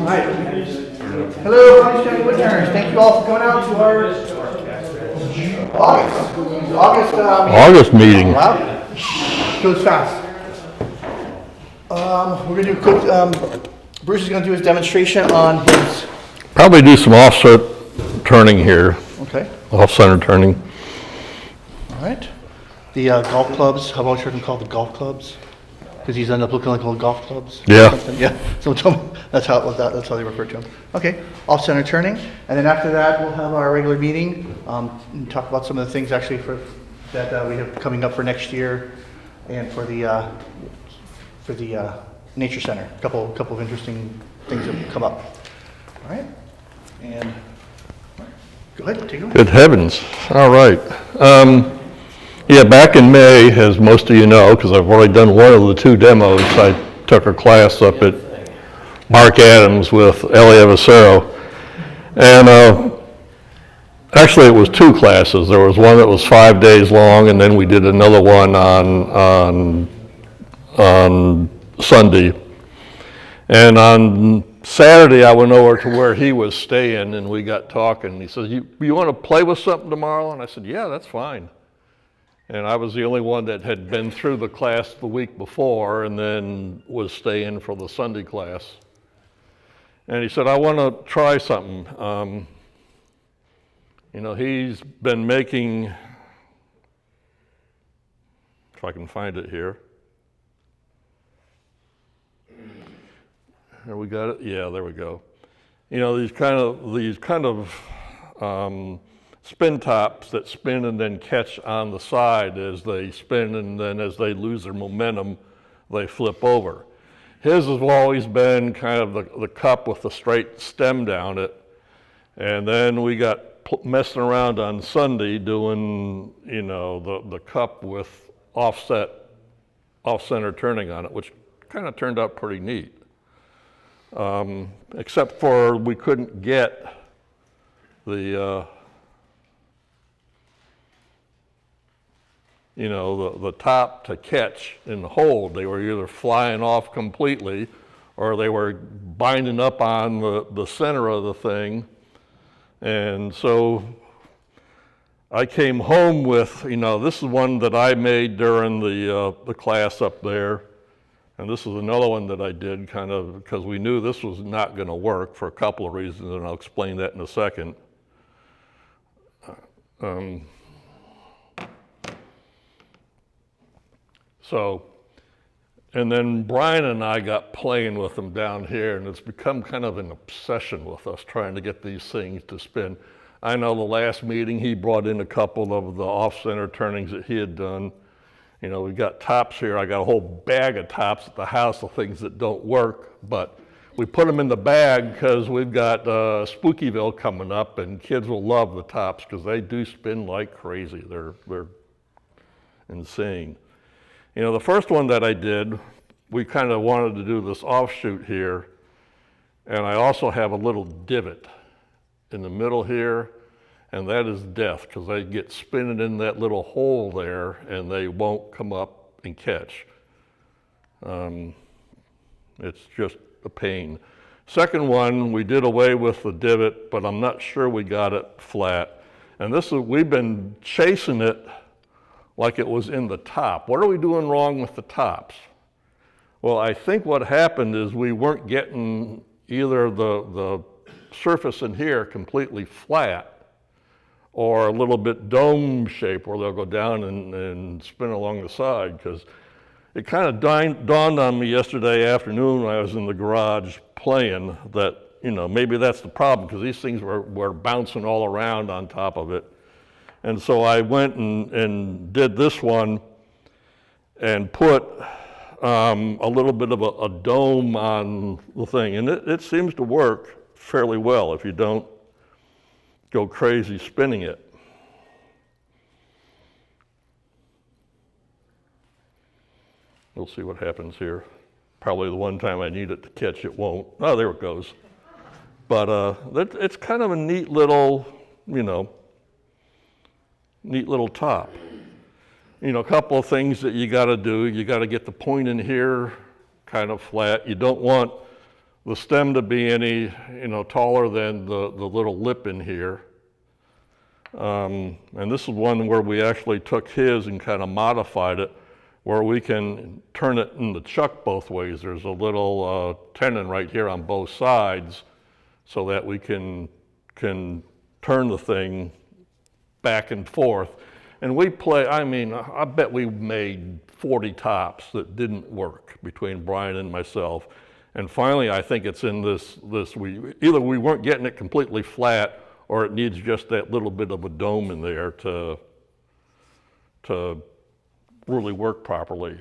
All right. Hello, Orange County Woodturners. Thank you all for coming out to our August meeting. Wow, goes fast. We're gonna do a quick. Bruce is gonna do his demonstration on his. Probably do some offset turning here. Okay. Off-center turning. All right. The golf clubs. I've always heard them called the golf clubs because these end up looking like little golf clubs. Yeah. Yeah. So told me that's how it was. That's how they refer to them. Okay. Off-center turning, and then after that we'll have our regular meeting. And talk about some of the things actually that we have coming up for next year, and for the nature center. A couple of interesting things that come up. All right. And go ahead. Take it away. Good heavens. All right. Yeah, back in May, as most of you know, because I've already done one of the two demos, I took a class up at Mark Adams with Ellie Avicero. And actually it was two classes. There was one that was 5 days long, and then we did another one on Sunday. And on Saturday, I went over to where he was staying, and we got talking. He says, you want to play with something tomorrow? And I said, yeah, that's fine. And I was the only one that had been through the class the week before and then was staying for the Sunday class. And he said, I want to try something. He's been making, if I can find it here. Here we got it. Yeah, there we go. These kind of spin tops that spin and then catch on the side as they spin, and then as they lose their momentum, they flip over. His has always been kind of the cup with the straight stem down it. And then we got messing around on Sunday doing, the cup with off-center turning on it, which kind of turned out pretty neat. Except for we couldn't get the top to catch and hold. They were either flying off completely or they were binding up on the center of the thing. And so I came home with, this is one that I made during the class up there. And this is another one that I did kind of because we knew this was not going to work for a couple of reasons, and I'll explain that in a second. And then Brian and I got playing with them down here, and it's become kind of an obsession with us trying to get these things to spin. I know the last meeting he brought in a couple of the off-center turnings that he had done. We've got tops here. I got a whole bag of tops at the house of things that don't work, but we put them in the bag because we've got Spookyville coming up, and kids will love the tops because they do spin like crazy. They're insane. The first one that I did, we kind of wanted to do this offshoot here, and I also have a little divot in the middle here, and that is death because they get spinning in that little hole there and they won't come up and catch. It's just a pain. Second one, we did away with the divot, but I'm not sure we got it flat. And we've been chasing it like it was in the top. What are we doing wrong with the tops? Well, I think what happened is we weren't getting either the surface in here completely flat or a little bit dome shape where they'll go down and spin along the side, because it kind of dawned on me yesterday afternoon when I was in the garage playing that, maybe that's the problem, because these things were bouncing all around on top of it. And so I went and did this one and put a little bit of a dome on the thing. And it seems to work fairly well if you don't go crazy spinning it. We'll see what happens here. Probably the one time I need it to catch, it won't. Oh, there it goes. But it's kind of a neat little, neat little top. A couple of things that you got to do. You got to get the point in here kind of flat. You don't want the stem to be any, taller than the little lip in here. And this is one where we actually took his and kind of modified it, where we can turn it in the chuck both ways. There's a little tenon right here on both sides, so that we can turn the thing back and forth. And we play, I bet we made 40 tops that didn't work between Brian and myself. And finally, I think it's in this either we weren't getting it completely flat, or it needs just that little bit of a dome in there to really work properly.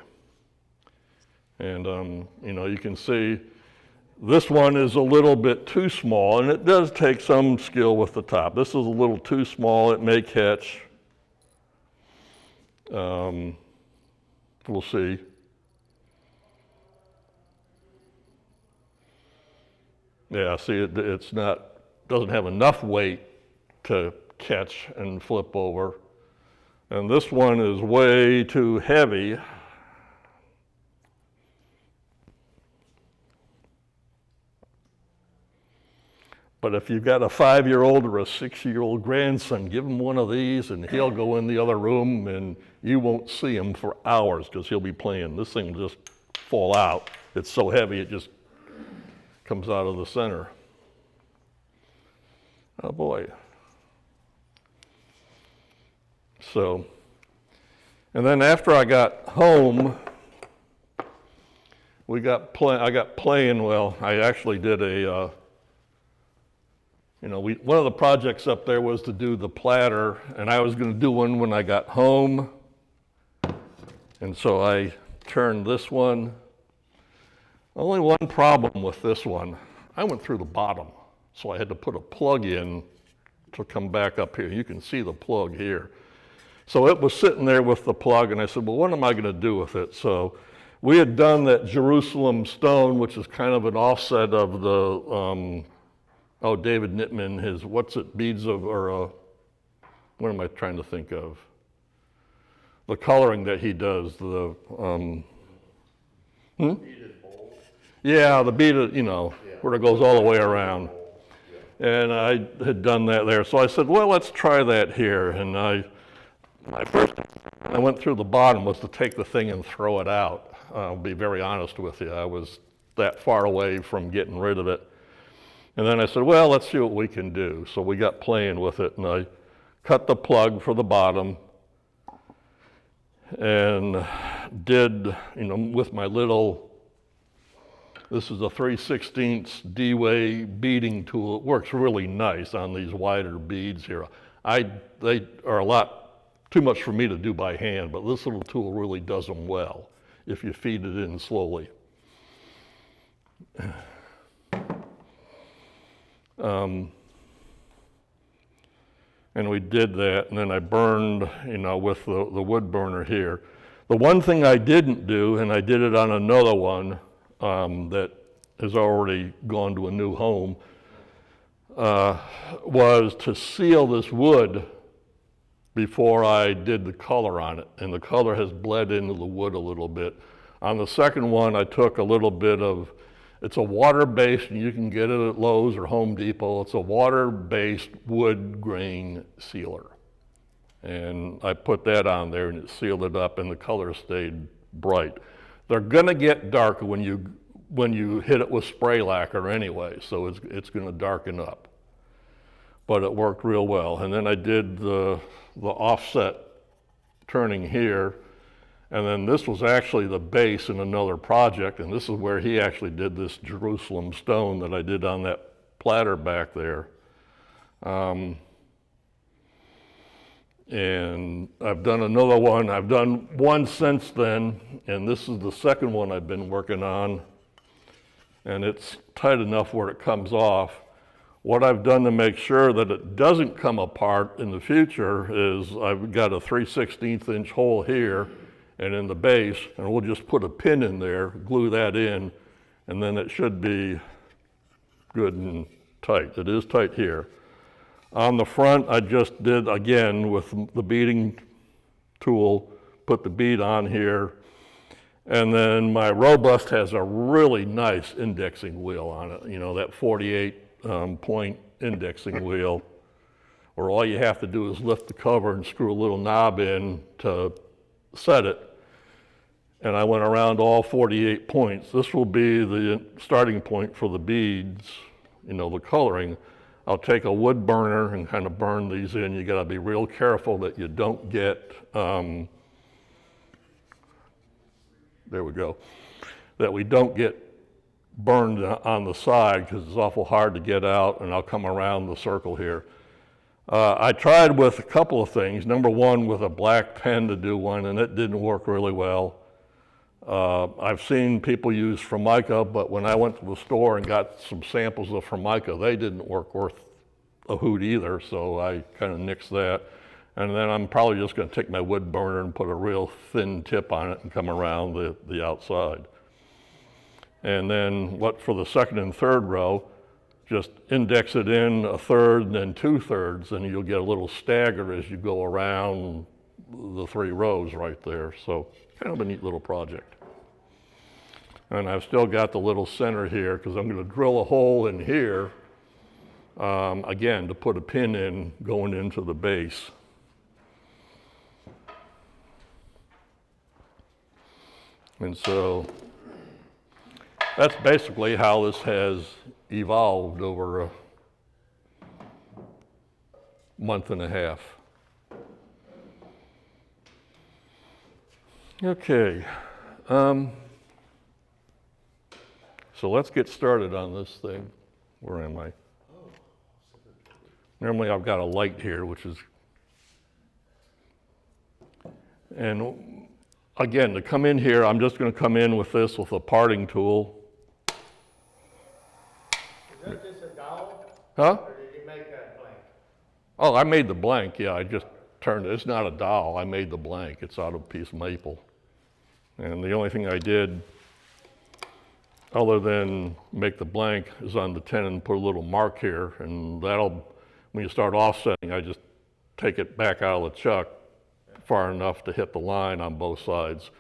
And you can see this one is a little bit too small, and it does take some skill with the top. This is a little too small. It may catch. We'll see. Yeah, see, it's not, doesn't have enough weight to catch and flip over. And this one is way too heavy. But if you've got a 5-year-old or a 6-year-old grandson, give him one of these and he'll go in the other room and you won't see him for hours because he'll be playing. This thing will just fall out. It's so heavy it just comes out of the center. Oh boy. So, and then after I got home, I got playing. Well, I actually did a, one of the projects up there was to do the platter, and I was going to do one when I got home. And so I turned this one. Only one problem with this one, I went through the bottom, so I had to put a plug in to come back up here. You can see the plug here. So it was sitting there with the plug, and I said, well, what am I going to do with it? So we had done that Jerusalem stone, which is kind of an offset of the, David Nittman, his, beads of, or what am I trying to think of? The coloring that he does, the, Yeah, the beaded, where it goes all the way around. And I had done that there. So I said, well, let's try that here. And my first I went through the bottom was to take the thing and throw it out. I'll be very honest with you. I was that far away from getting rid of it. And then I said, well, let's see what we can do. So we got playing with it, and I cut the plug for the bottom and did, with my little, this is a 3/16 D-Way beading tool. It works really nice on these wider beads here. They are a lot too much for me to do by hand, but this little tool really does them well if you feed it in slowly. And we did that, and then I burned, with the wood burner here. The one thing I didn't do, and I did it on another one, that has already gone to a new home, was to seal this wood before I did the color on it. And the color has bled into the wood a little bit. On the second one, I took a little bit of, it's a water-based, and you can get it at Lowe's or Home Depot. It's a water-based wood grain sealer. And I put that on there, and it sealed it up, and the color stayed bright. They're gonna get darker when you hit it with spray lacquer anyway, so it's gonna darken up. But it worked real well. And then I did the offset turning here, and then this was actually the base in another project, and this is where he actually did this Jerusalem stone that I did on that platter back there. And I've done another one. I've done one since then, and this is the second one I've been working on, and it's tight enough where it comes off. What I've done to make sure that it doesn't come apart in the future is I've got a 3/16 inch hole here and in the base, and we'll just put a pin in there, glue that in, and then it should be good and tight. It is tight here. On the front, I just did, again, with the beading tool, put the bead on here, And then my Robust has a really nice indexing wheel on it, you know, that 48 point indexing wheel, where all you have to do is lift the cover and screw a little knob in to set it. And I went around all 48 points. This will be the starting point for the beads, you know, the coloring. I'll take a wood burner and kind of burn these in. You gotta be real careful that you don't get, there we go, that we don't get burned on the side, because it's awful hard to get out, and I'll come around the circle here. I tried with a couple of things. Number one, with a black pen to do one, and it didn't work really well. I've seen people use Formica, but when I went to the store and got some samples of Formica, they didn't work worth a hoot either, so I kind of nixed that. And then I'm probably just going to take my wood burner and put a real thin tip on it and come around the outside. And then for the second and third row, just index it in a third and then 2/3, and you'll get a little stagger as you go around the 3 rows right there. So kind of a neat little project. And I've still got the little center here, because I'm going to drill a hole in here, again, to put a pin in going into the base. And so that's basically how this has evolved over a month and a half. Okay, so let's get started on this thing. Where am I? Normally I've got a light here, which is, and again, to come in here, I'm just going to come in with this with a parting tool. Is that just a dowel? Huh? Or did you make that blank? Oh, I made the blank, yeah, I just turned it. It's not a dowel, I made the blank. It's out of a piece of maple. And the only thing I did, other than make the blank, is on the tenon put a little mark here, and that'll, when you start offsetting, I just take it back out of the chuck far enough to hit the line on both sides.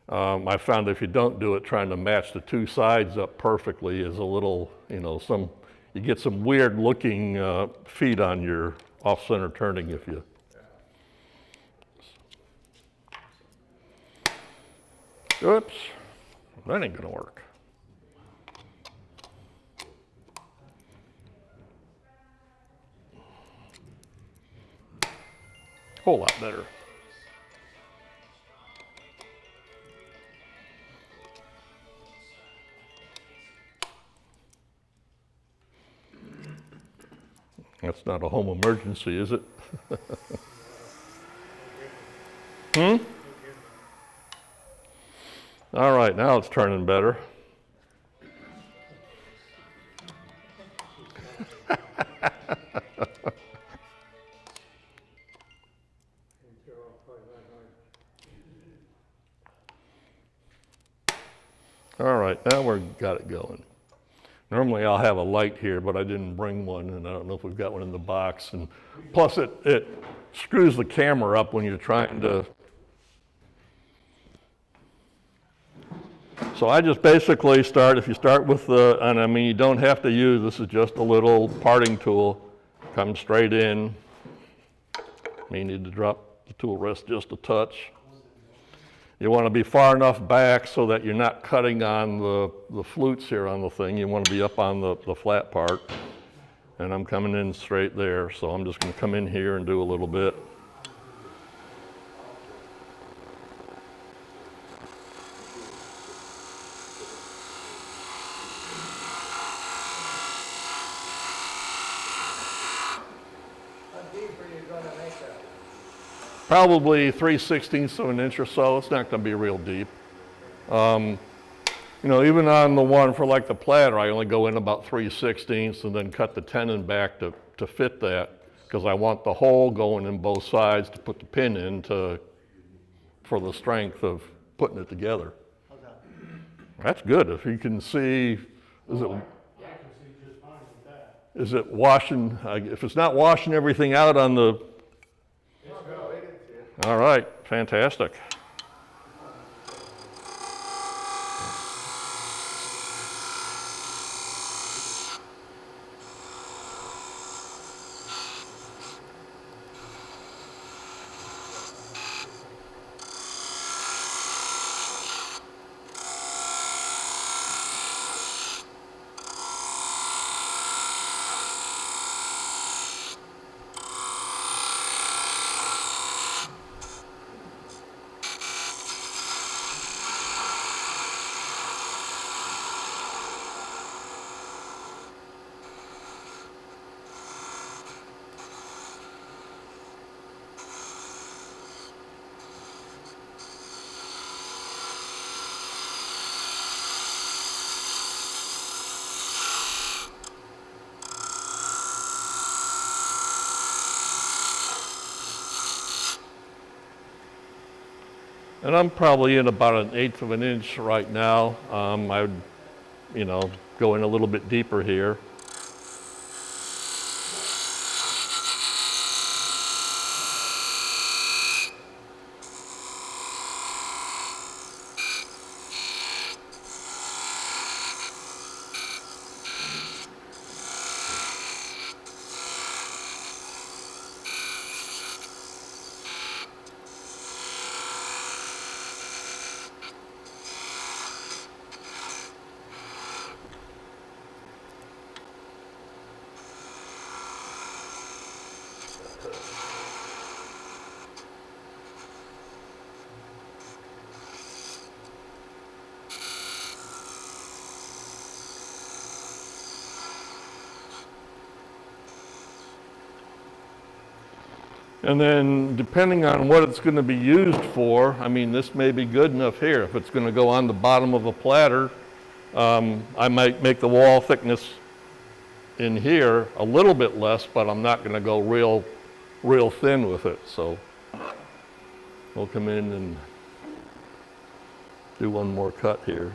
I found if you don't do it, trying to match the 2 sides up perfectly is a little, you know, you get some weird looking feet on your off-center turning if you. Oops, that ain't gonna work. Whole lot better. That's not a home emergency, is it? All right, now it's turning better. All right, now we've got it going. Normally I'll have a light here, but I didn't bring one, and I don't know if we've got one in the box. And plus it screws the camera up when you're trying to. So I just basically start, if you start with the, and I mean, you don't have to use, this is just a little parting tool, come straight in. May need to drop the tool rest just a touch. You want to be far enough back so that you're not cutting on the flutes here on the thing. You want to be up on the flat part. And I'm coming in straight there, so I'm just going to come in here and do a little bit. Probably 3/16 of an inch or so. It's not going to be real deep. You know, even on the one for like the platter, I only go in about 3/16 and then cut the tenon back to fit that, because I want the hole going in both sides to put the pin in for the strength of putting it together. How's that? That's good. If you can see, is it? I can see just fine with that. Is it washing? If it's not washing everything out on the. All right, fantastic. And I'm probably in about 1/8 of an inch right now. I would, go in a little bit deeper here. And then depending on what it's going to be used for, I mean, this may be good enough here. If it's going to go on the bottom of a platter, I might make the wall thickness in here a little bit less, but I'm not going to go real thin with it. So we'll come in and do one more cut here.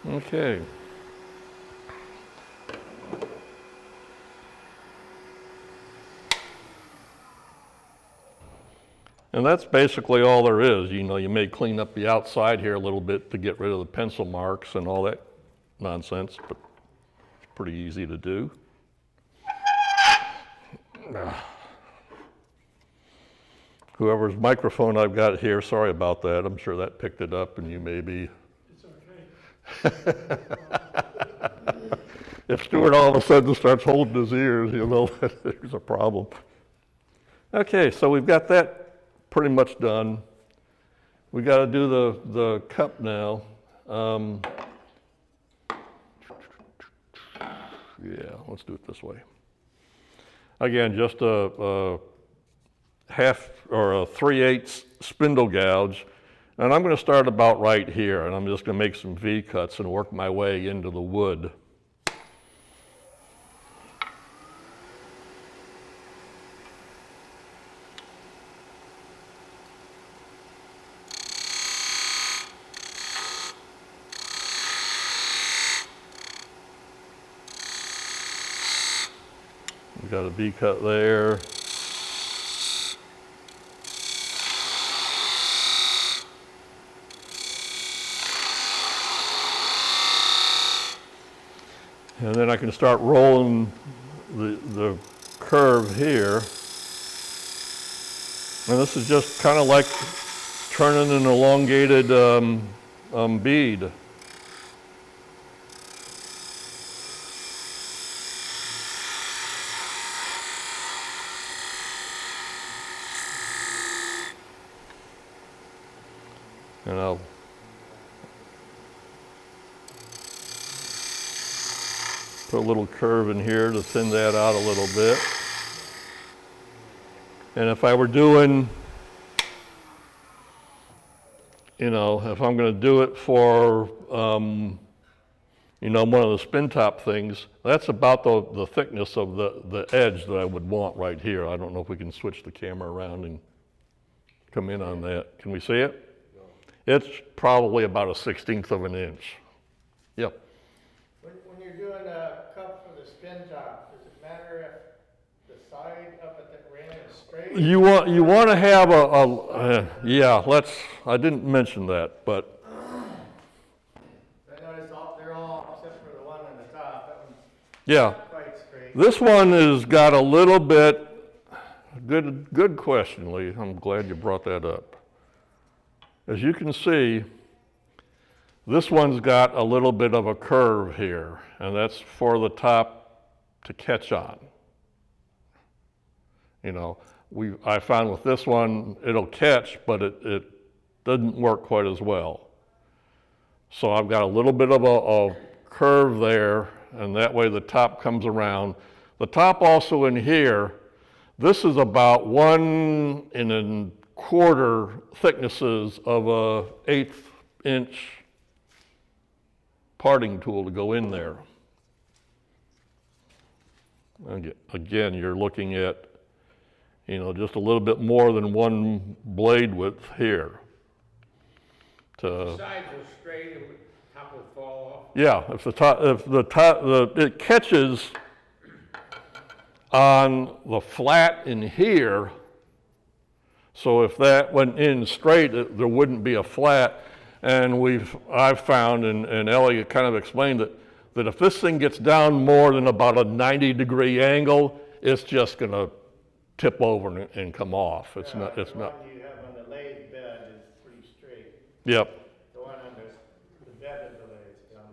Okay. And that's basically all there is. You may clean up the outside here a little bit to get rid of the pencil marks and all that nonsense, but it's pretty easy to do. Whoever's microphone I've got here, sorry about that. I'm sure that picked it up and you may be. If Stuart all of a sudden starts holding his ears, you'll know that there's a problem. Okay, so we've got that pretty much done. We got to do the cup now. Yeah, let's do it this way. Again, just a half or a 3/8 spindle gouge. And I'm going to start about right here, and I'm just going to make some V cuts and work my way into the wood. We got a V cut there. And then I can start rolling the curve here. And this is just kind of like turning an elongated bead. And I'll put a little curve in here to thin that out a little bit. And if I were doing, if I'm going to do it for, one of the spin top things, that's about the thickness of the edge that I would want right here. I don't know if we can switch the camera around and come in on that. Can we see it? It's probably about a 1/16 of an inch. Yep. When you're doing a cup for the spin top, does it matter if the side up at the rim is straight? You want to have I didn't mention that, but. I noticed they're all, except for the one on the top, that one's Yeah. not quite straight. This one has got a little bit, good question, Lee. I'm glad you brought that up. As you can see, this one's got a little bit of a curve here, and that's for the top to catch on. I found with this one, it'll catch, but it doesn't work quite as well. So I've got a little bit of a curve there, and that way the top comes around. The top also in here, This is about 1 1/4 thicknesses of a 1/8 inch parting tool to go in there. Again, you're looking at, just a little bit more than one blade width here. Sides are straight and top will fall off. Yeah, if it catches on the flat in here, so if that went in straight, there wouldn't be a flat. And I've found, and Elliot kind of explained it, that if this thing gets down more than about a 90-degree angle, it's just going to tip over and come off. It's not. The one you have on the lathe bed is pretty straight. Yep. The one on the bed of the lathe is down.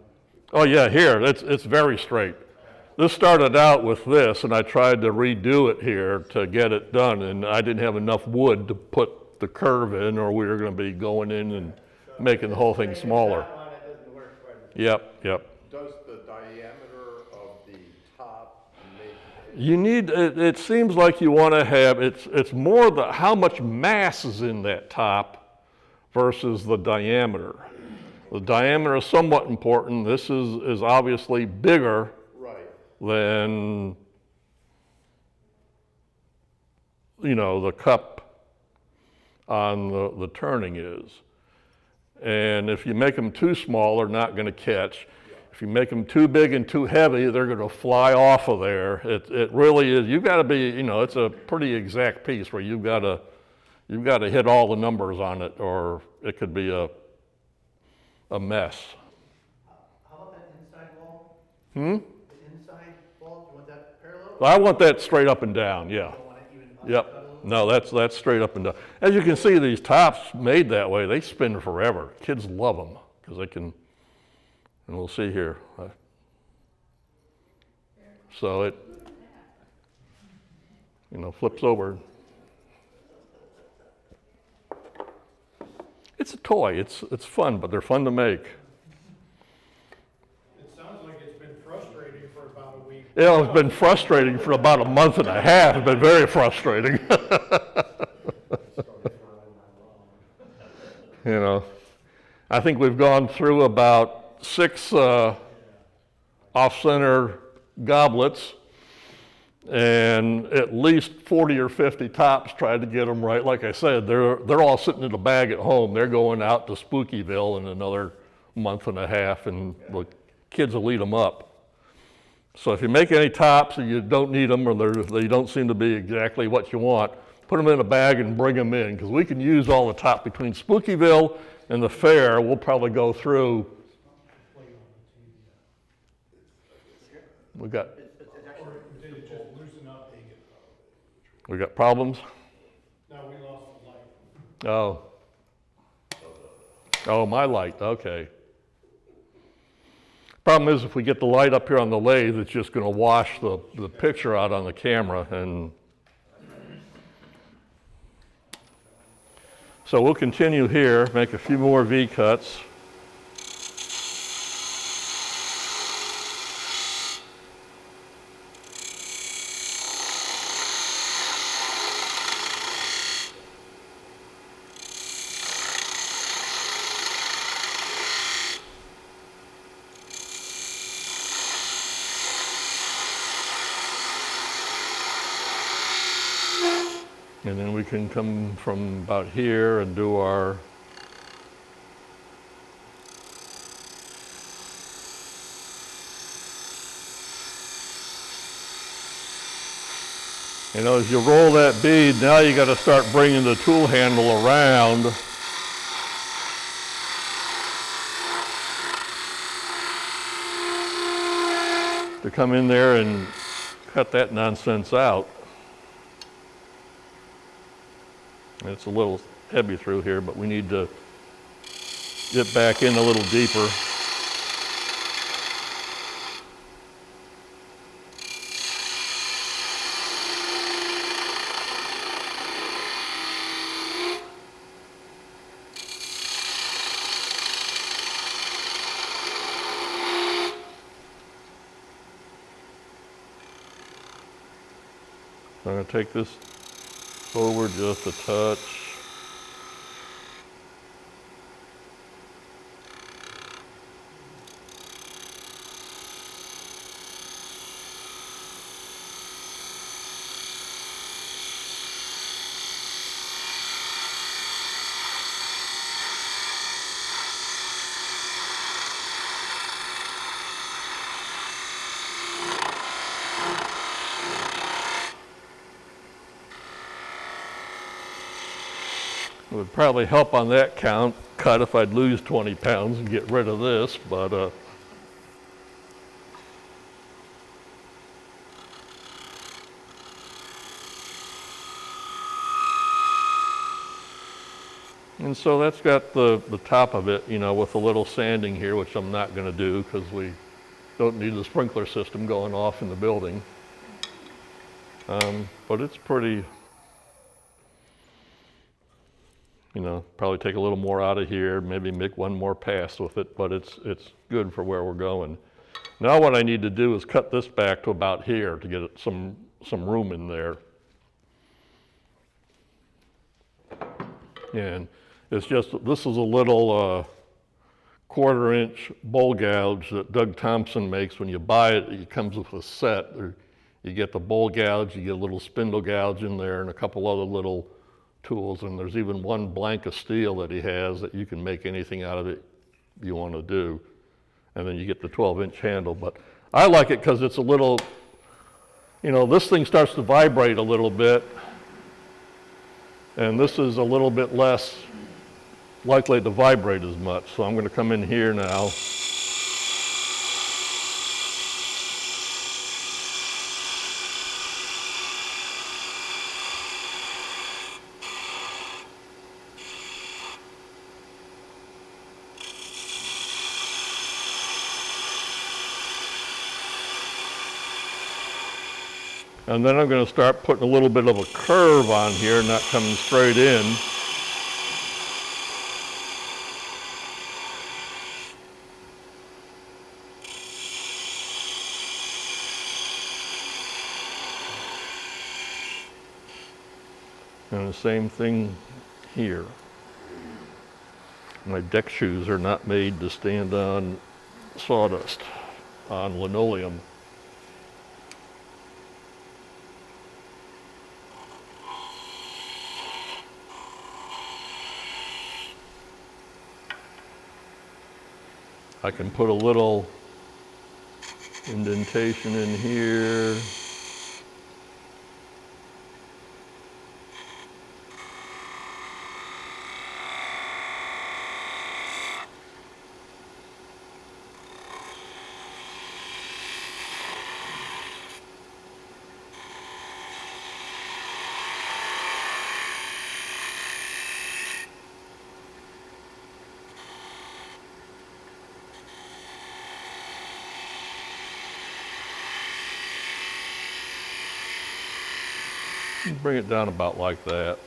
Oh yeah, here it's very straight. This started out with this, and I tried to redo it here to get it done, and I didn't have enough wood to put the curve in, or we were going to be going in and making the whole thing smaller. That one, it doesn't work quite as Yep. Does the diameter of the top make? You need, it seems like you want to have, it's more how much mass is in that top versus the diameter. The diameter is somewhat important. This is obviously bigger Right. than, the cup on the turning is. And if you make them too small, they're not going to catch. If you make them too big and too heavy, they're going to fly off of there. It really is. You've got to be, it's a pretty exact piece where you've got to hit all the numbers on it, or it could be a mess. How about that inside wall? Hmm? The inside wall, do you want that parallel? I want that straight up and down. Yeah. You don't want it even up? Yep. No, that's straight up and down. As you can see, these tops made that way, they spin forever. Kids love them because they can, and we'll see here. So it, flips over. It's a toy. It's fun, but they're fun to make. It sounds like it's been frustrating for about a week. It's been frustrating for about a month and a half. It's been very frustrating. I think we've gone through about 6 off-center goblets and at least 40 or 50 tops, tried to get them right. Like I said, they're all sitting in a bag at home. They're going out to Spookyville in another month and a half, and the kids will eat them up. So if you make any tops and you don't need them, or they don't seem to be exactly what you want, put them in a bag and bring them in, because we can use all the top between Spookyville and the fair. We'll probably go through. We got problems? No, we lost the light. Oh, my light, okay. Problem is, if we get the light up here on the lathe, it's just going to wash the picture out on the camera. And so we'll continue here, make a few more V-cuts. And then we can come from about here and do our as you roll that bead, now you got to start bringing the tool handle around. To come in there and cut that nonsense out. It's a little heavy through here, but we need to get back in a little deeper. So I'm gonna take this forward just a touch. It would probably help on that cut if I'd lose 20 pounds and get rid of this, but and so that's got the top of it, you know, with a little sanding here, which I'm not going to do because we don't need the sprinkler system going off in the building. But it's pretty, you know, probably take a little more out of here, maybe make one more pass with it, but it's good for where we're going. Now what I need to do is cut this back to about here to get it some room in there. And it's just, this is a little 1/4 inch bowl gouge that Doug Thompson makes. When you buy it, it comes with a set. You get the bowl gouge, you get a little spindle gouge in there and a couple other little tools, and there's even one blank of steel that he has that you can make anything out of it you want to do. And then you get the 12-inch handle. But I like it because it's a little, you know, this thing starts to vibrate a little bit, and this is a little bit less likely to vibrate as much. So I'm going to come in here now. And then I'm going to start putting a little bit of a curve on here, not coming straight in. And the same thing here. My deck shoes are not made to stand on sawdust, on linoleum. I can put a little indentation in here. Bring it down about like that.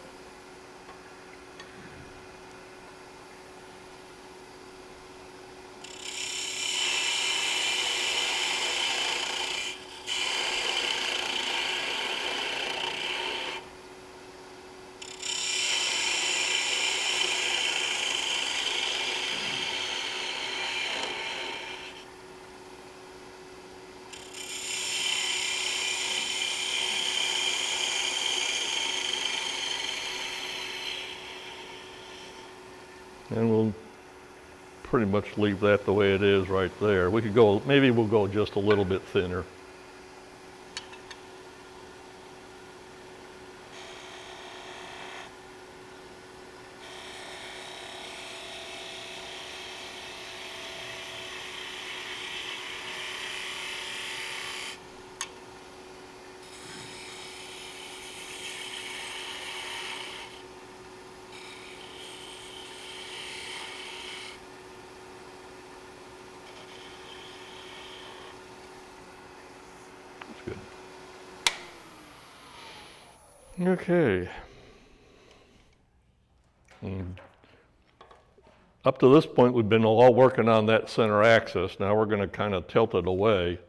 And we'll pretty much leave that the way it is right there. We could go, maybe we'll go just a little bit thinner. Okay. Up to this point, we've been all working on that center axis. Now we're going to kind of tilt it away.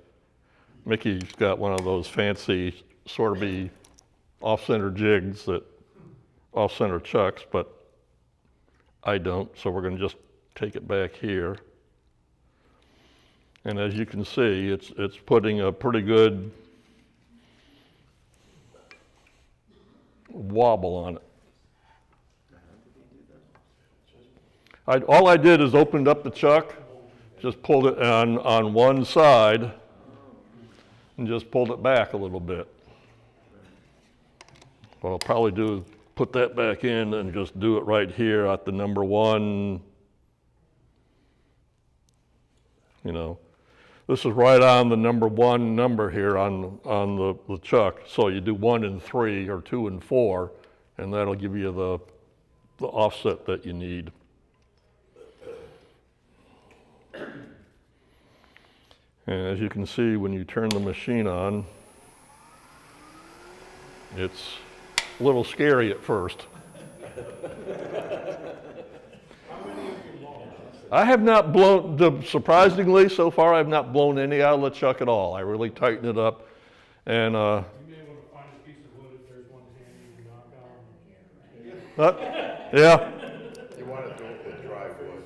Mickey's got one of those fancy Sorby off-center jigs that, off-center chucks, but I don't, so we're gonna just take it back here. And as you can see, it's putting a pretty good wobble on it. All I did is opened up the chuck, just pulled it on one side, and just pulled it back a little bit. What I'll probably do is put that back in and just do it right here at the number 1. You know, this is right on the number 1 number here on the chuck. So you do 1 and 3 or 2 and 4, and that'll give you the offset that you need. And as you can see, when you turn the machine on, it's a little scary at first. I have not blown, surprisingly, so far I have not blown any out of the chuck at all. I really tighten it up, and You may able to find a piece of wood if there's one handy you can knock down. yeah, You want to do it with dry wood.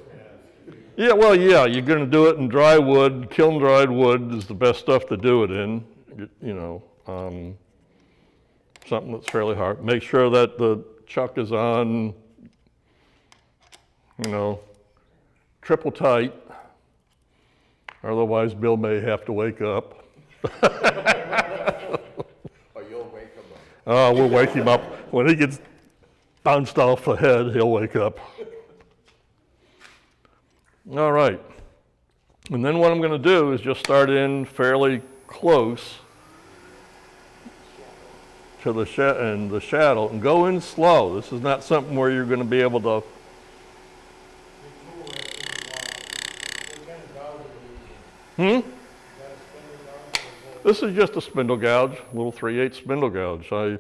yeah. Well, yeah, you're going to do it in dry wood. Kiln dried wood is the best stuff to do it in. You know, something that's fairly hard. Make sure that the chuck is on, you know, triple tight. Otherwise, Bill may have to wake up. Or you'll wake them up. We'll wake him up. When he gets bounced off the head, he'll wake up. All right. And then what I'm going to do is just start in fairly close to the shadow and go in slow. This is not something where you're going to be able to. This is just a spindle gouge, a little 3/8 spindle gouge. I'm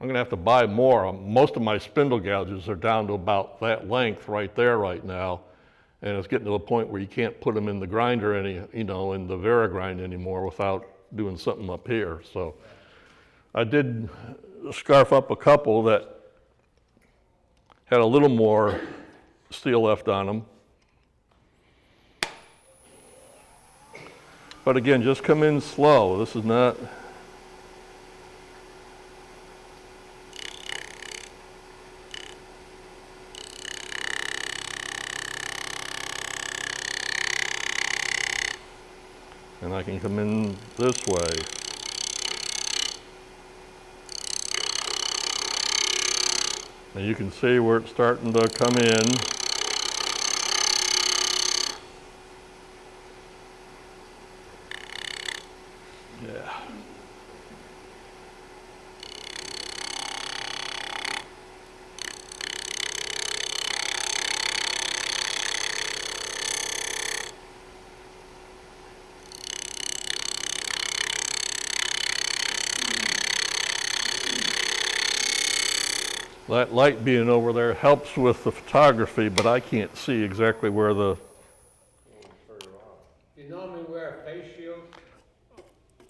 going to have to buy more. Most of my spindle gouges are down to about that length right there right now, and it's getting to the point where you can't put them in the grinder in the Varigrind anymore without doing something up here. So I did scarf up a couple that had a little more steel left on them. But again, just come in slow. This is not. And I can come in this way. And you can see where it's starting to come in. Yeah. That light being over there helps with the photography, but I can't see exactly where the. You normally wear a face shield?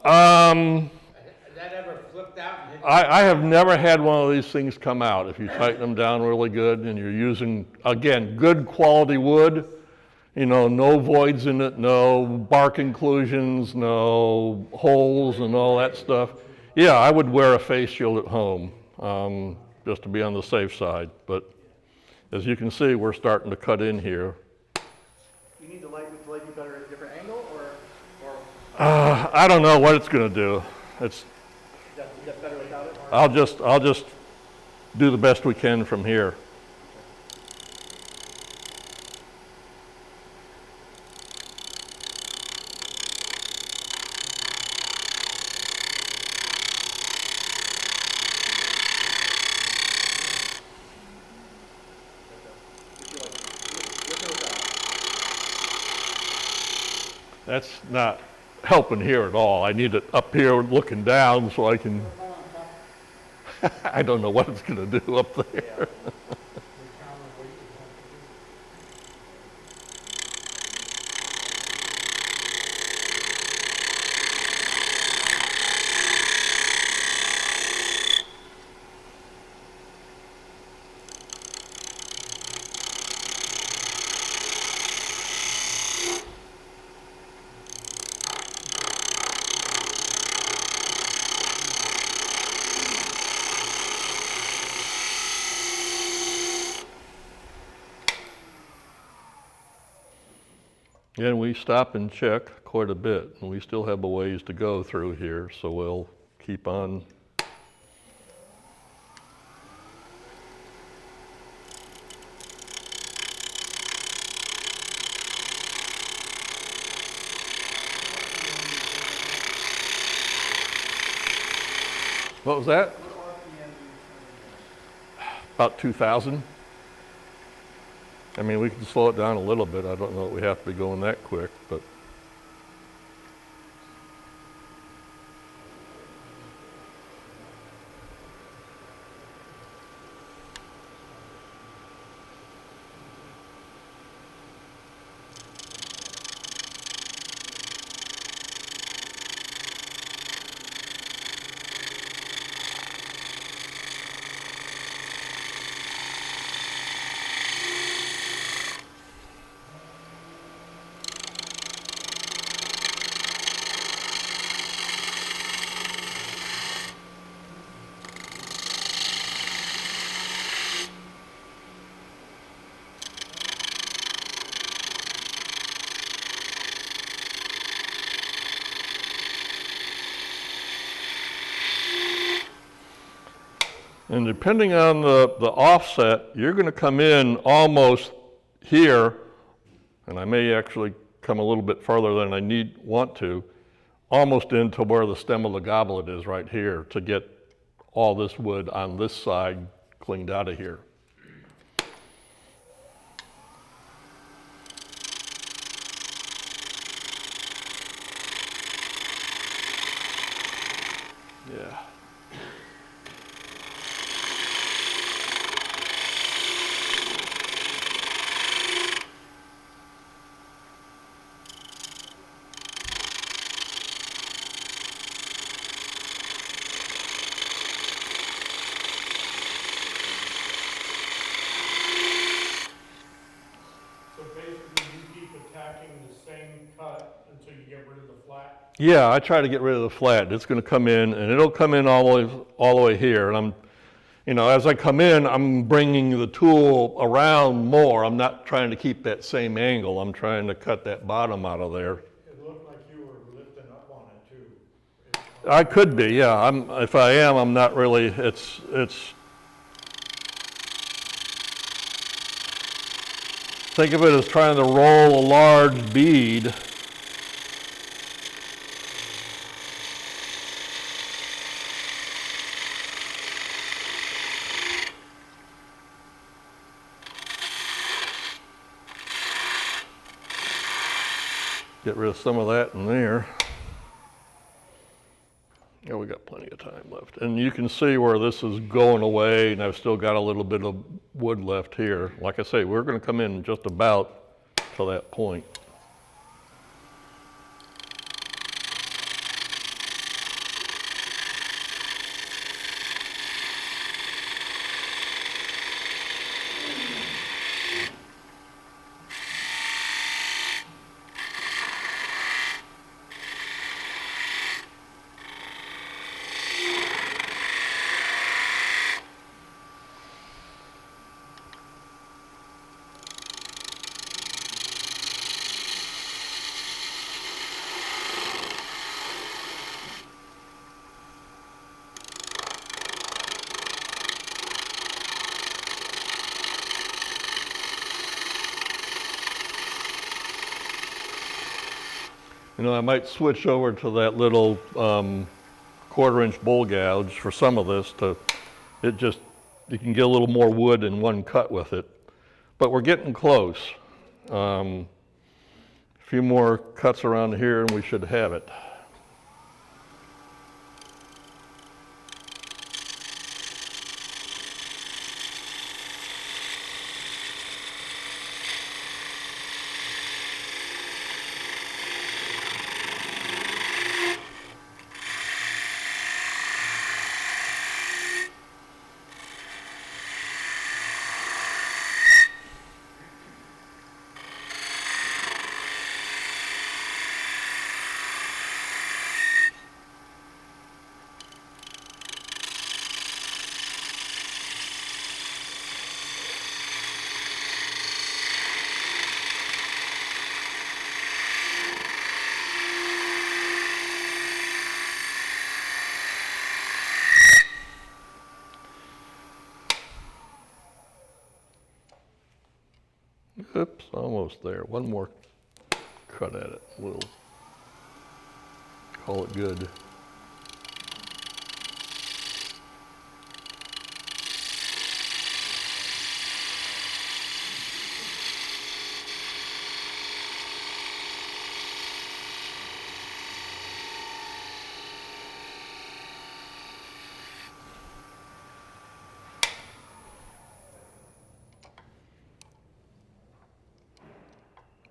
Um, Has that ever flipped out and hit? I have never had one of these things come out. If you tighten them down really good and you're using, again, good quality wood, no voids in it, no bark inclusions, no holes and all that stuff. Yeah, I would wear a face shield at home, just to be on the safe side. But as you can see, we're starting to cut in here. You need the light with the light be better at a different angle, or I don't know what it's going to do. is that better without it? Or? I'll just do the best we can from here. That's not helping here at all. I need it up here looking down so I can. I don't know what it's going to do up there. And we stop and check quite a bit, and we still have a ways to go through here, so we'll keep on. What was that? About 2,000. I mean, we can slow it down a little bit. I don't know that we have to be going that quick, but. And depending on the offset, you're going to come in almost here, and I may actually come a little bit further than I want to, almost into where the stem of the goblet is right here to get all this wood on this side cleaned out of here. Yeah. Yeah, I try to get rid of the flat. It's going to come in, and it'll come in all the way here. And as I come in, I'm bringing the tool around more. I'm not trying to keep that same angle. I'm trying to cut that bottom out of there. It looked like you were lifting up on it too. I could be, yeah. If I am, I'm not really. It's. Think of it as trying to roll a large bead. Get rid of some of that in there. Yeah, we got plenty of time left. And you can see where this is going away, and I've still got a little bit of wood left here. Like I say, we're going to come in just about to that point. I might switch over to that little 1/4-inch bowl gouge for some of this you can get a little more wood in one cut with it. But we're getting close. A few more cuts around here and we should have it. Oops, almost there. One more cut at it. We'll call it good.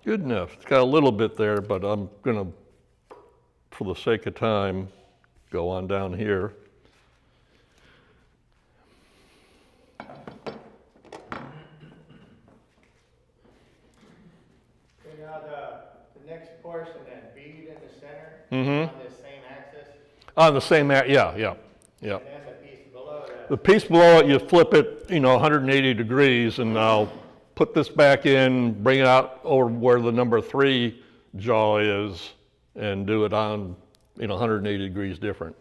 Good enough. It's got a little bit there, but I'm gonna, for the sake of time, go on down here. Okay, now the next portion, that bead in the center, Mhm. on this same axis, On the same, yeah. and then the piece below that. The piece below it, you flip it, 180 degrees, and I'll put this back in, bring it out over where the number 3 jaw is, and do it on, 180 degrees different.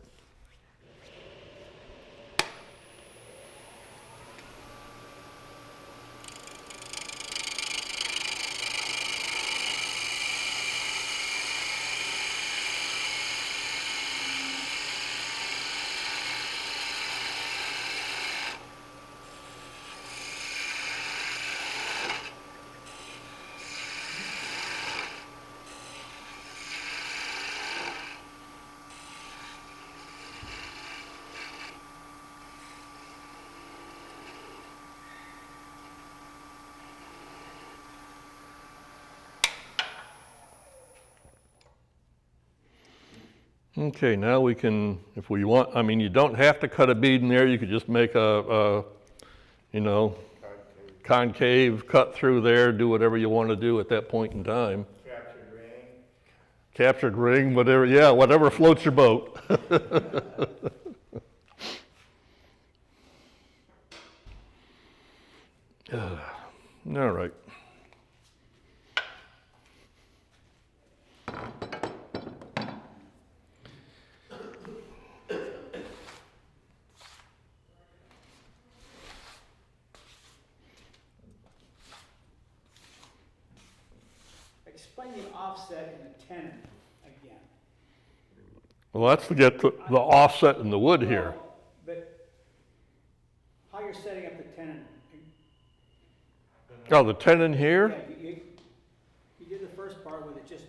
Okay, now we can, if we want, you don't have to cut a bead in there. You could just make a concave cut through there, do whatever you want to do at that point in time. Captured ring, whatever, yeah, whatever floats your boat. All right. Explain the offset in the tenon again. Well, that's to get the offset in the wood here. Well, but how you're setting up the tenon? Oh, the tenon here? Yeah, you did the first part with it just,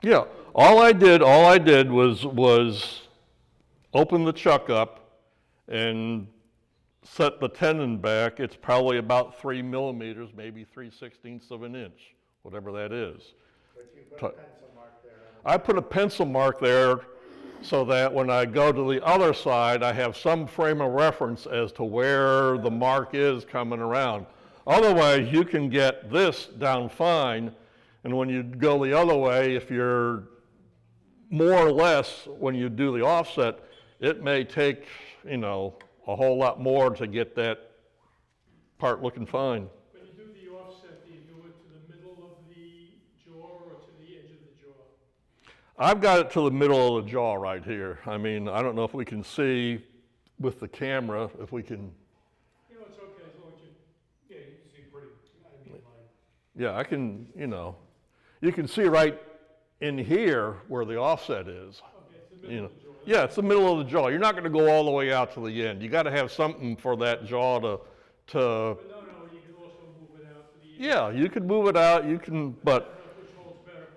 Yeah, all I did was open the chuck up and set the tenon back. It's probably about 3 millimeters, maybe 3/16 of an inch, whatever that is. But you put a pencil mark there. I put a pencil mark there so that when I go to the other side, I have some frame of reference as to where the mark is coming around. Otherwise, you can get this down fine, and when you go the other way, if you're more or less, when you do the offset, it may take, a whole lot more to get that part looking fine. When you do the offset, do you do it to the middle of the jaw or to the edge of the jaw? I've got it to the middle of the jaw right here. I don't know if we can see with the camera, if we can, It's okay, as long as you can see pretty, yeah, I can, you can see right in here where the offset is. okay, it's the middle of the jaw. Yeah, it's the middle of the jaw. You're not going to go all the way out to the end. You got to have something for that jaw to. But no, you can also move it out to the edge. Yeah, you can move it out. You can, but Which holds better.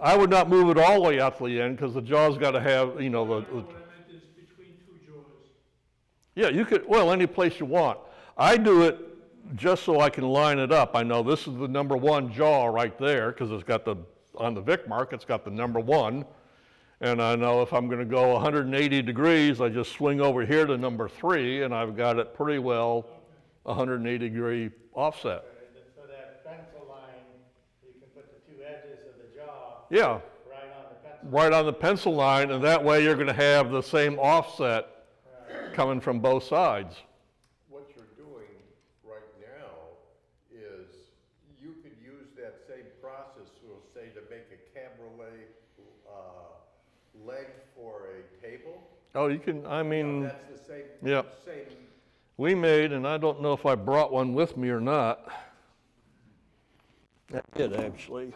I would not move it all the way out to the end because the jaw's got to have, the. No, what I meant is between two jaws. Yeah, you could. Well, any place you want. I do it just so I can line it up. I know this is the number 1 jaw right there because it's got on the Vic mark, it's got the number 1. And I know if I'm going to go 180 degrees, I just swing over here to number 3, and I've got it pretty well 180 degree offset. So that pencil line, you can put the 2 edges of the jaw Yeah, right on the pencil line, and that way you're going to have the same offset coming from both sides. What you're doing right now is you could use that same process, we'll say, to make a cabriolet leg for a table. Oh, you can, That's the same, Yeah. same, we made, and I don't know if I brought one with me or not. That did, actually.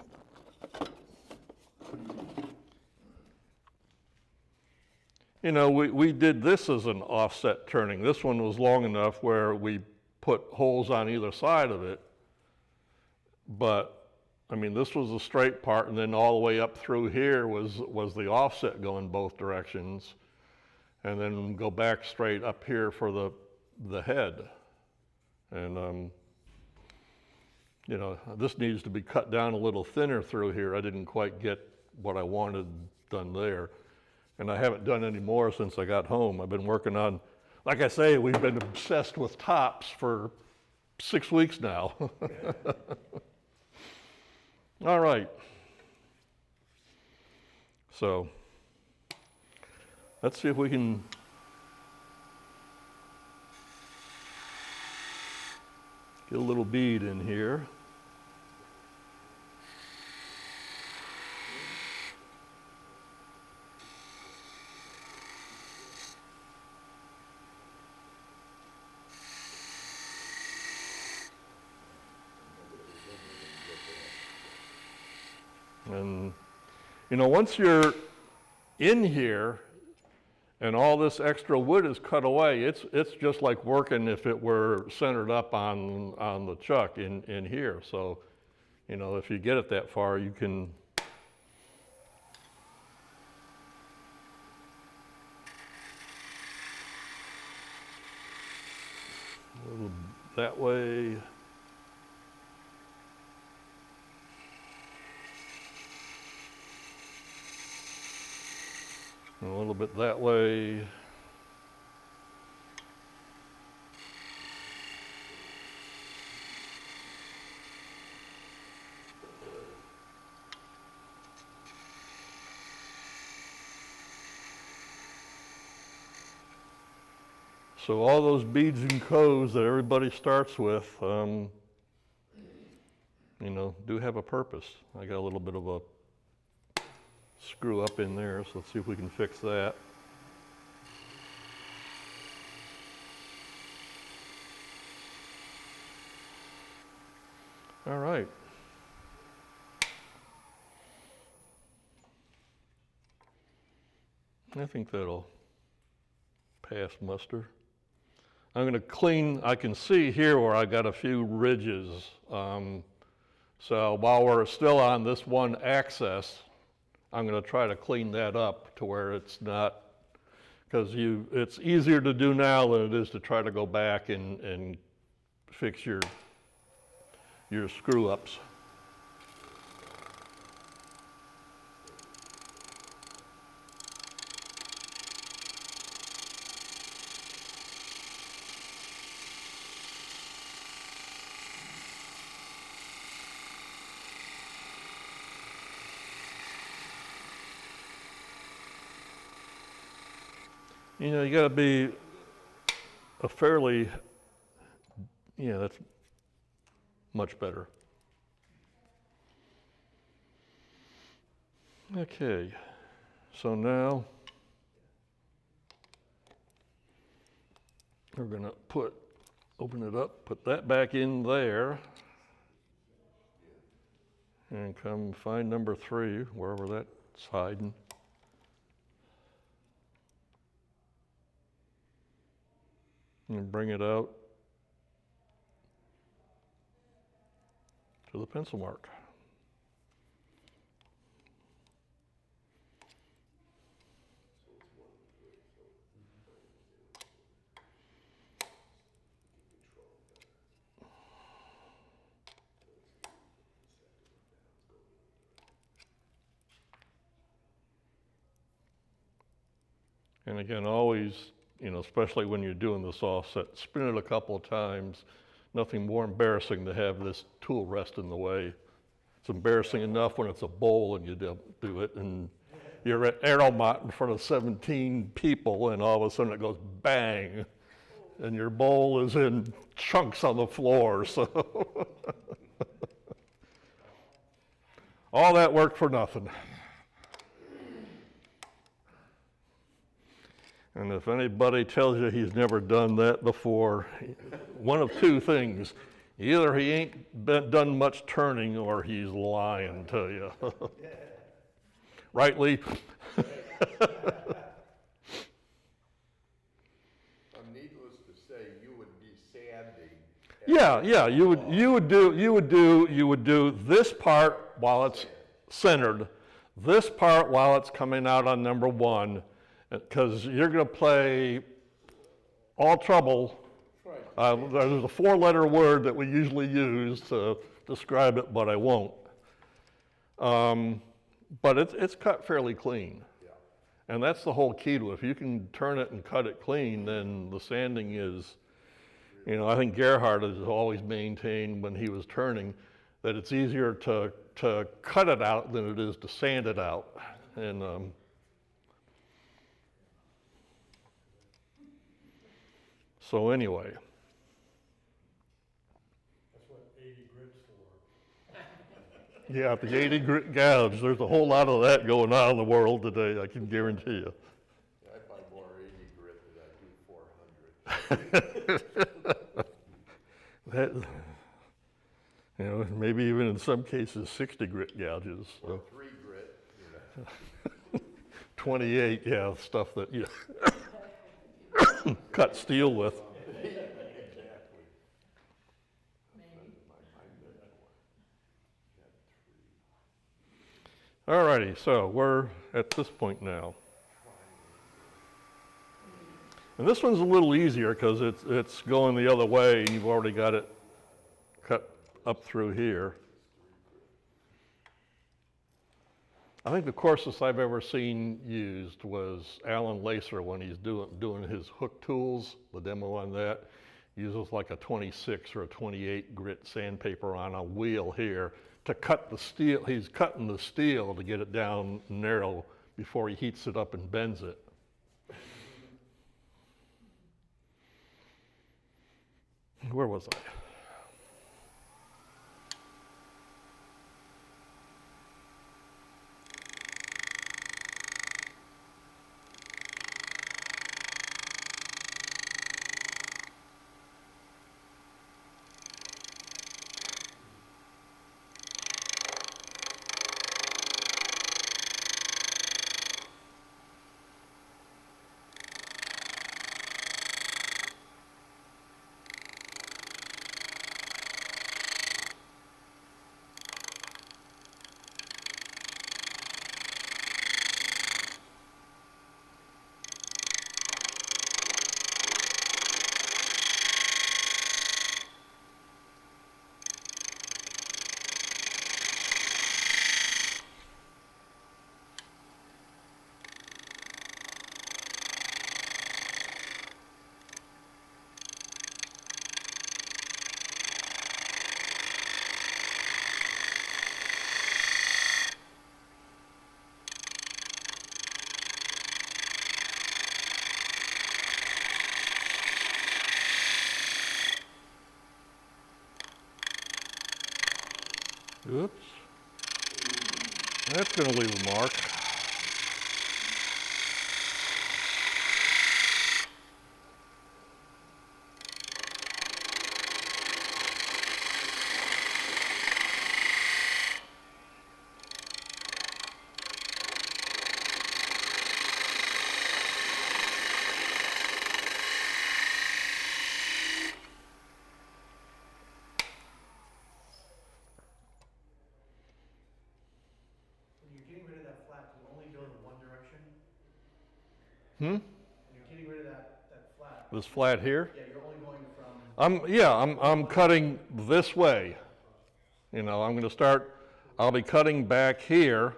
You know, we did this as an offset turning. This one was long enough where we put holes on either side of it. But, I mean, this was the straight part, and then all the way up through here was the offset going both directions. And then go back straight up here for the head. And, you know, this needs to be cut down a little thinner through here. I didn't quite get what I wanted done there. And I haven't done any more since I got home. I've been working on, like I say, we've been obsessed with tops for 6 weeks now. All right. So, let's see if we can get a little bead in here. And, you know, once you're in here and all this extra wood is cut away, it's just like working if it were centered up on the chuck in here. So, you know, if you get it that far, you can a little that way. A little bit that way. So all those beads and codes that everybody starts with, you know, do have a purpose. I got a little bit of a screw up in there, so let's see if we can fix that. All right. I think that'll pass muster. I'm going to clean, I can see here where I got a few ridges. So while we're still on this one axis, I'm going to try to clean that up to where it's not, because it's easier to do now than it is to try to go back and fix your screw ups. You know, you got to be a fairly, yeah, that's much better. Okay, so now we're going to open it up, put that back in there, and come find number 3, wherever that's hiding. And bring it out to the pencil mark. And again, always, you know, especially when you're doing this offset, spin it a couple of times. Nothing more embarrassing to have this tool rest in the way. It's embarrassing enough when it's a bowl and you don't do it, and you're at Aeromont in front of 17 people, and all of a sudden it goes bang, and your bowl is in chunks on the floor. So all that work for nothing. And if anybody tells you he's never done that before, one of two things. Either he ain't done much turning or he's lying to you. Right, Lee? Needless to say, you would be sanding. Yeah, you would do this part while it's centered, this part while it's coming out on number one, because you're going to play all trouble. There's a four-letter word that we usually use to describe it, but I won't. But it's cut fairly clean. And that's the whole key to it. If you can turn it and cut it clean, then the sanding is, I think Gerhard has always maintained when he was turning that it's easier to cut it out than it is to sand it out. And so anyway. That's what 80 grit's for. Yeah, the 80 grit gouge, there's a whole lot of that going on in the world today, I can guarantee you. I buy more 80 grit than I do 400. That, maybe even in some cases 60 grit gouges. Or So 3 grit, 28, yeah, stuff that you cut steel with. All righty, so we're at this point now. And this one's a little easier because it's going the other way and you've already got it cut up through here. I think the coarsest I've ever seen used was Alan Lacer when he's doing his hook tools, the demo on that. Uses like a 26 or a 28 grit sandpaper on a wheel here to cut the steel. He's cutting the steel to get it down narrow before he heats it up and bends it. Where was I? Oops. That's going to leave a mark. When you're getting rid of that flat, do you only go in one direction? Hmm? When you're getting rid of that flat, This flat here? yeah, you're only going from, I'm cutting this way. I'm going to start, I'll be cutting back here,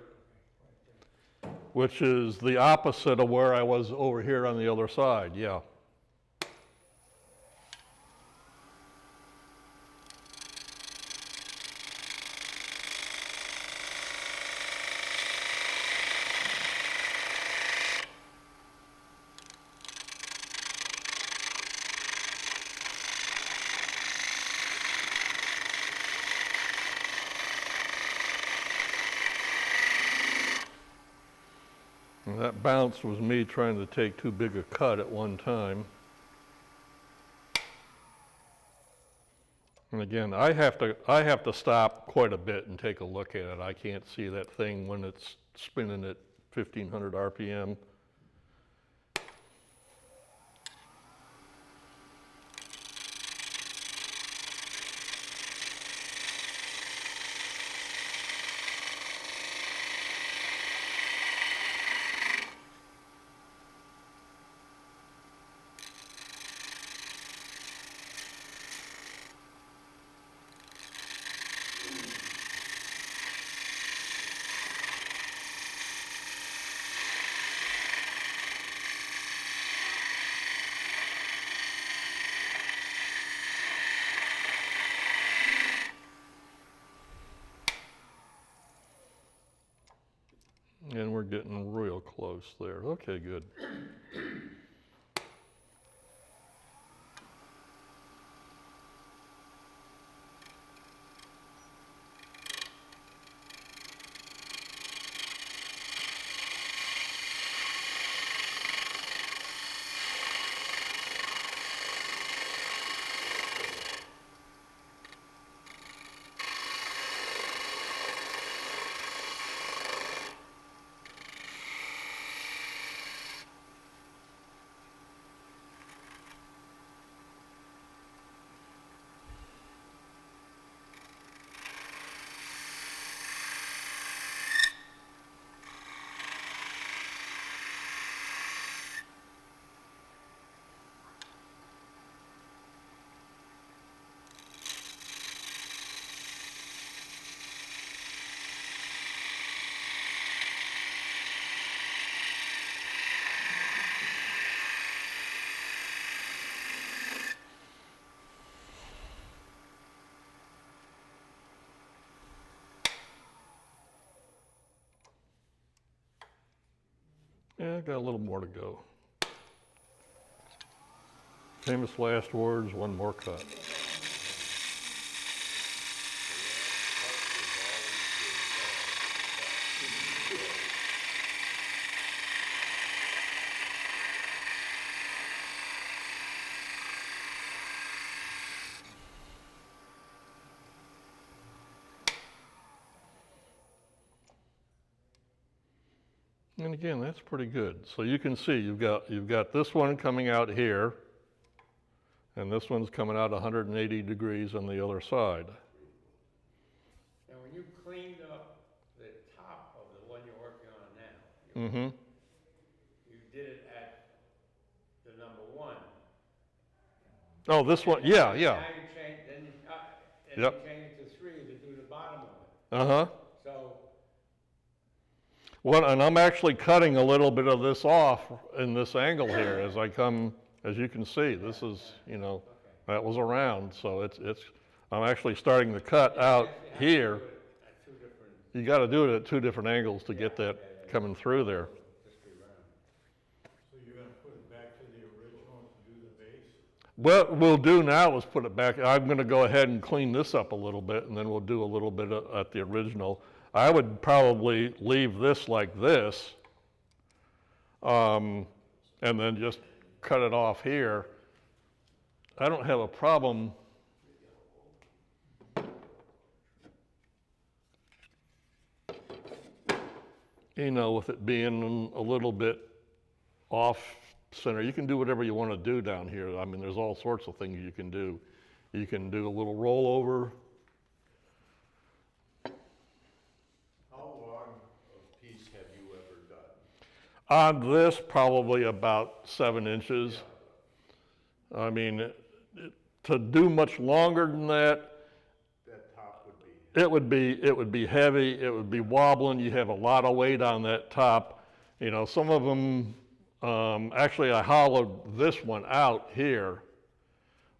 which is the opposite of where I was over here on the other side, yeah. And that bounce was me trying to take too big a cut at one time. And again, I have to stop quite a bit and take a look at it. I can't see that thing when it's spinning at 1500 RPM. And we're getting real close there. Okay, good. Yeah, got a little more to go. Famous last words, one more cut. And again, that's pretty good. So you can see you've got this one coming out here, and this one's coming out 180 degrees on the other side. And when you cleaned up the top of the one you're working on now, you did it at the number 1. Oh, this one, yeah. Now you change, then you cut, and Yep. you change it to 3 to do the bottom of it. Uh-huh. So, Well, and I'm actually cutting a little bit of this off in this angle here as I come, as you can see, this is, you know, that was around, so I'm actually starting to cut out here. at 2 different, You got to do it at 2 different angles to get that coming through there. just be round. So you're gonna put it back to the original to do the base? What we'll do now is put it back. I'm going to go ahead and clean this up a little bit, and then we'll do a little bit at the original. I would probably leave this like this, and then just cut it off here. I don't have a problem with it being a little bit off center. You can do whatever you want to do down here. I mean, there's all sorts of things you can do. You can do a little rollover. How long a piece have you ever done? On this, probably about 7 inches. I mean, to do much longer than that, That top would be, it would be heavy, it would be wobbling, you have a lot of weight on that top. You know, some of them, actually I hollowed this one out here,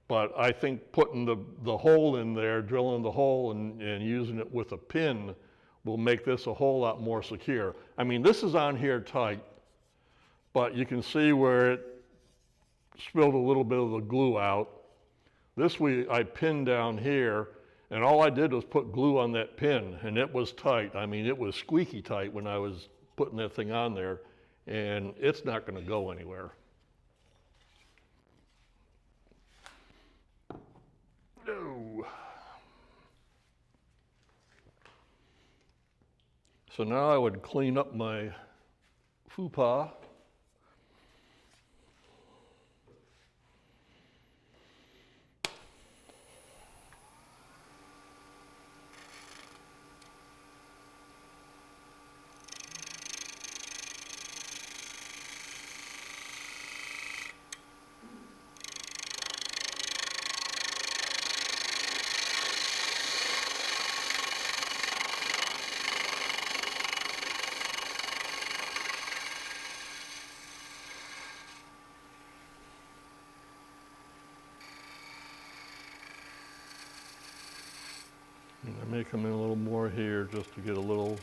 but I think putting the hole in there, drilling the hole and using it with a pin will make this a whole lot more secure. I mean, this is on here tight, but you can see where it spilled a little bit of the glue out. This I pinned down here, and all I did was put glue on that pin, and it was tight. I mean, it was squeaky tight when I was putting that thing on there, and it's not going to go anywhere. No. So now I would clean up my fupa. And I may come in a little more here just to get a little.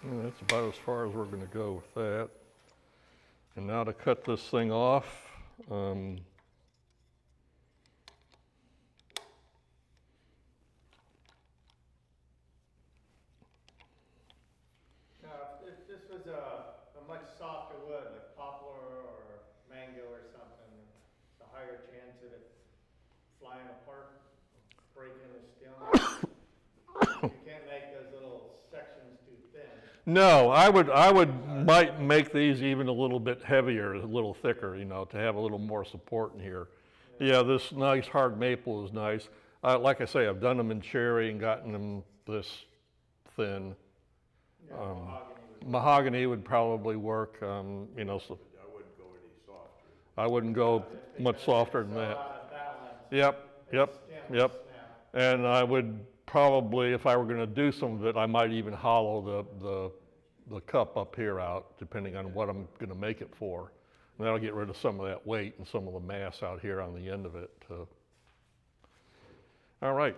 And that's about as far as we're going to go with that. And now to cut this thing off. Now, if this was a much softer wood, like poplar or mango or something, it's a higher chance of it flying apart, breaking the stem. You can't make those little sections too thin. No, I might make these even a little bit heavier, a little thicker, you know, to have a little more support in here. Yeah, this nice hard maple is nice. Like I say, I've done them in cherry and gotten them this thin. Yeah, mahogany would. Mahogany would probably work, you know, so I wouldn't go any softer. I wouldn't go much softer than So that. out of balance, Yep, yep, the stem would yep. snap. And I would probably, if I were going to do some of it, I might even hollow the cup up here out, depending on what I'm going to make it for. And that'll get rid of some of that weight and some of the mass out here on the end of it. All right.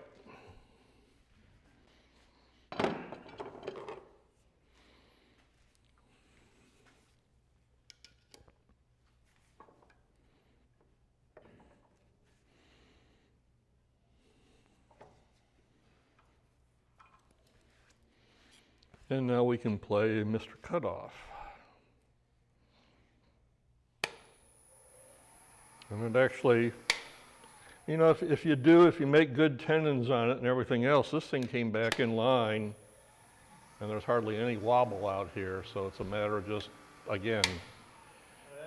And now we can play Mr. Cutoff. And it actually, you know, if you make good tendons on it and everything else, this thing came back in line and there's hardly any wobble out here. So it's a matter of just, again,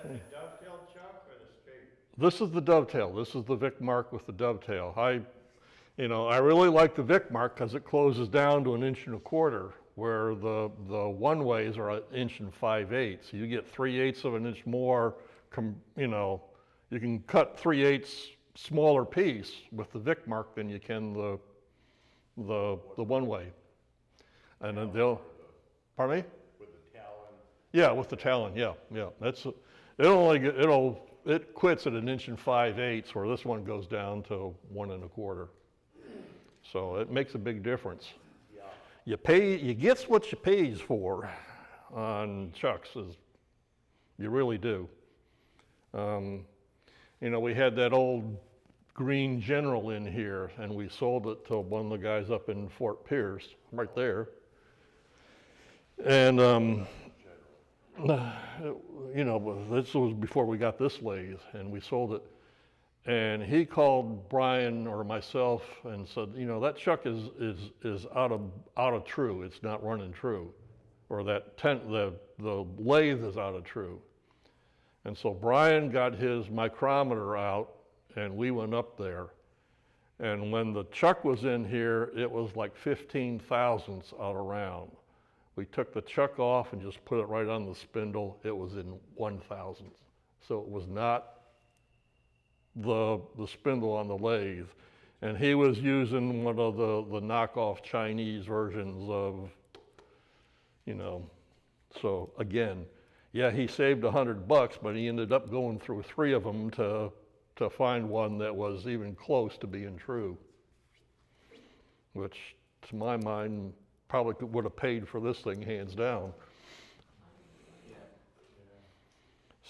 That's a dovetail chuck or the straight? this is the dovetail. This is the Vic Mark with the dovetail. I really like the Vic Mark because it closes down to 1 1/4 inches, where the one-ways are 1 5/8 inches. So you get 3/8 of an inch more, you can cut 3/8 smaller piece with the Vic Mark than you can the one-way. And then pardon me? With the talon. Yeah, with the talon, yeah. It quits at 1 5/8 inches, where this one goes down to 1 1/4 inches. So it makes a big difference. You get what you pays for on chucks, you really do. We had that old green General in here, and we sold it to one of the guys up in Fort Pierce, right there. And this was before we got this lathe, and we sold it. And he called Brian or myself and said, that chuck is out of true. It's not running true, or the lathe is out of true. And so Brian got his micrometer out, and we went up there. And when the chuck was in here, it was like 15 thousandths out around. We took the chuck off and just put it right on the spindle. It was in 1,000th. So it was not the spindle on the lathe. And he was using one of the knockoff Chinese versions of, so again, yeah, he saved $100, but he ended up going through 3 of them to find one that was even close to being true, which to my mind probably would have paid for this thing hands down.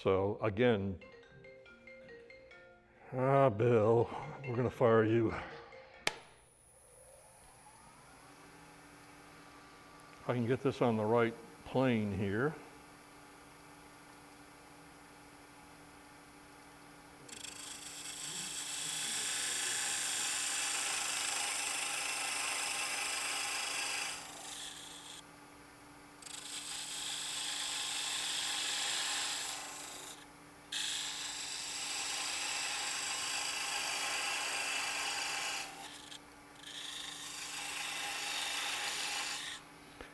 So again, Bill, we're gonna fire you. If I can get this on the right plane here.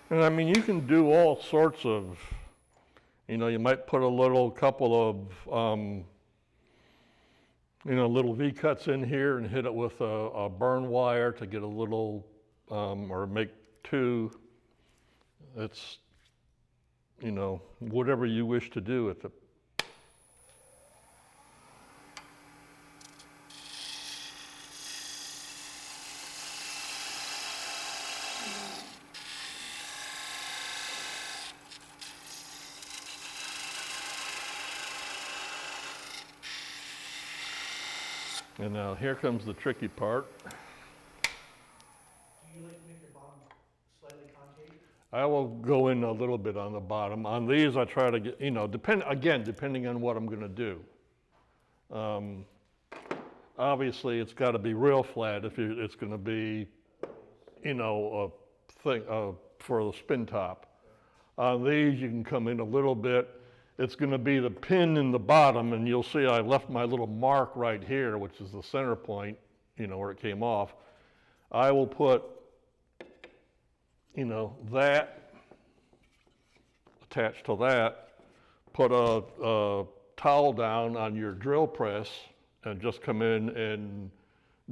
And I mean, you can do all sorts of, you might put a little couple of, little V-cuts in here and hit it with a burn wire to get a little, or make 2. It's, whatever you wish to do with it. And now here comes the tricky part. Do you like to make your bottom slightly concave? I will go in a little bit on the bottom. On these, I try to get, depending on what I'm going to do. Obviously, it's got to be real flat if it's going to be, a thing for the spin top. On these, you can come in a little bit. It's going to be the pin in the bottom, and you'll see I left my little mark right here, which is the center point, where it came off. I will put, that attached to that, put a towel down on your drill press and just come in and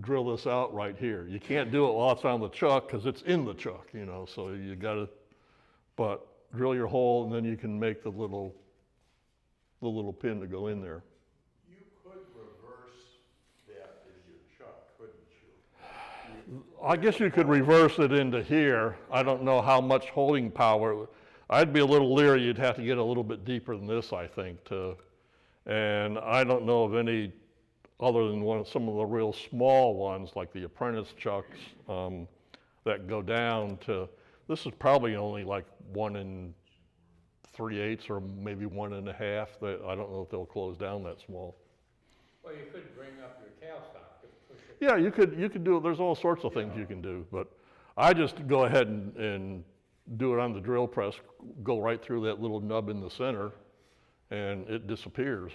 drill this out right here. You can't do it while it's on the chuck because it's in the chuck, so you gotta, but drill your hole and then you can make the little pin to go in there. You could reverse that in your chuck, couldn't you? I guess you could reverse it into here. I don't know how much holding power. I'd be a little leery. You'd have to get a little bit deeper than this, I think, and I don't know of any other than some of the real small ones, like the apprentice chucks, that go down to, this is probably only like 1 3/8 or maybe 1 1/2. That I don't know if they'll close down that small. Well, you could bring up your tailstock to push it. Yeah, you could do it. There's all sorts of things you can do, but I just go ahead and do it on the drill press, go right through that little nub in the center, and it disappears.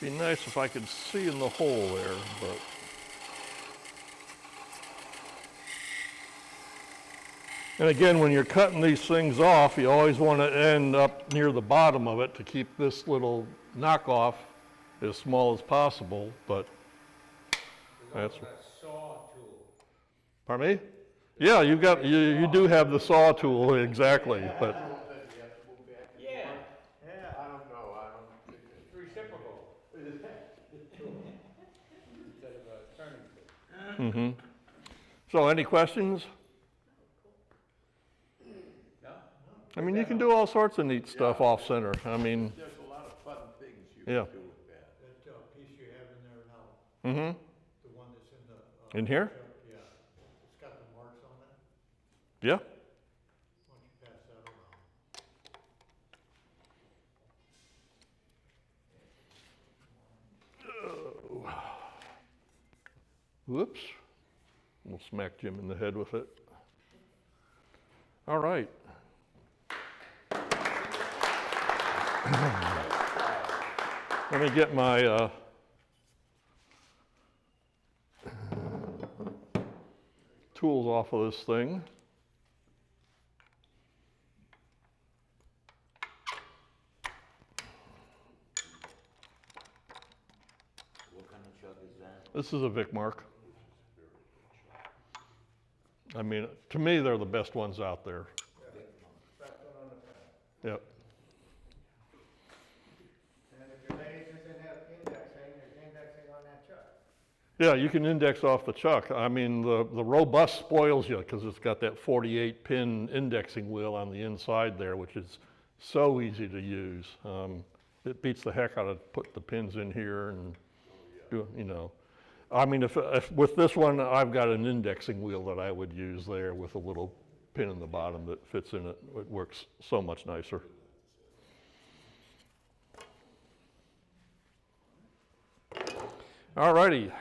Be nice if I could see in the hole there, but. And again, when you're cutting these things off, you always want to end up near the bottom of it to keep this little knockoff as small as possible, but that's. There's also that saw tool. Pardon me? Yeah, you do have the saw tool, exactly, but. Yeah, I don't know, I don't think it's reciprocal. Instead of a turning tool. So any questions? No? I mean, you can do all sorts of neat stuff off center. I mean, there's a lot of fun things you Yeah. can do with that. That piece you have in there now, mm-hmm. the one that's in the. In here? chuck, yeah, it's got the marks on it. Yeah. Why don't you pass that around? Whoops. We'll smack Jim in the head with it. All right. Let me get my tools off of this thing. This is a Vic Mark. I mean, to me, they're the best ones out there. Yep. And if your lady doesn't have indexing, there's indexing on that chuck. Yeah, you can index off the chuck. I mean, the robust spoils you because it's got that 48-pin indexing wheel on the inside there, which is so easy to use. It beats the heck out of putting the pins in here and do, you know. I mean, if with this one, I've got an indexing wheel that I would use there with a little pin in the bottom that fits in it. It works so much nicer. All righty,